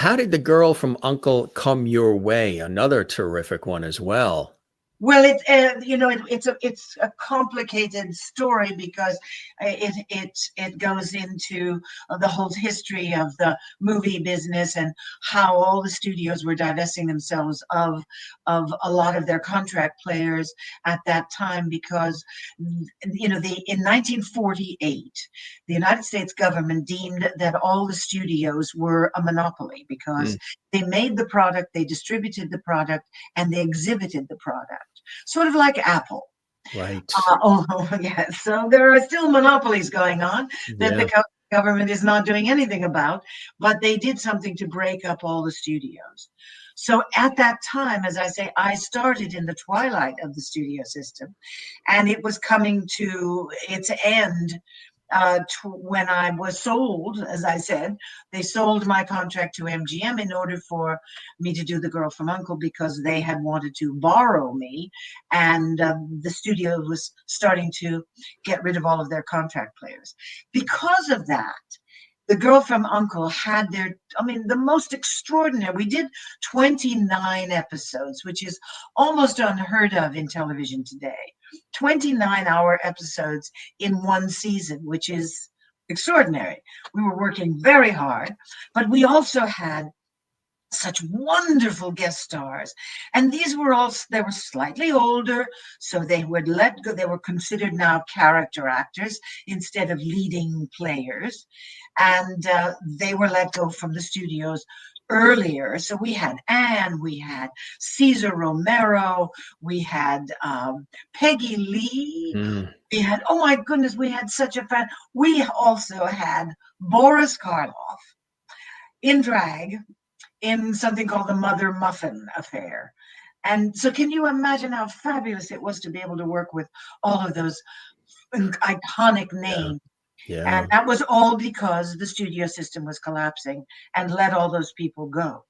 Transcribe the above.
How did The Girl from U.N.C.L.E. come your way? Another terrific one as well. Well, it's a complicated story because it goes into the whole history of the movie business and how all the studios were divesting themselves of a lot of their contract players at that time because the in 1948 the United States government deemed that all the studios were a monopoly because Mm, they made the product, they distributed the product, and they exhibited the product. Sort of like Apple. right. Yes. So there are still monopolies going on that Yeah. the government is not doing anything about, but they did something to break up all the studios. So at that time, as I say, I started in the twilight of the studio system, and it was coming to its end when I was sold, as I said, they sold my contract to MGM in order for me to do The Girl from U.N.C.L.E. because they had wanted to borrow me, and the studio was starting to get rid of all of their contract players. Because of that, The Girl from U.N.C.L.E. had the most extraordinary. We did 29 episodes, which is almost unheard of in television today. 29-hour episodes in one season, which is extraordinary. We were working very hard, but we also had such wonderful guest stars, and they were slightly older, so they would let go. They were considered now character actors instead of leading players, and they were let go from the studios earlier. So we had Anne, we had Cesar Romero, we had Peggy Lee, Mm, we had, oh my goodness, we had such a fan. We also had Boris Karloff in drag in something called the Mother Muffin Affair. And so, can you imagine how fabulous it was to be able to work with all of those iconic yeah. names? And Yeah. that was all because the studio system was collapsing and let all those people go.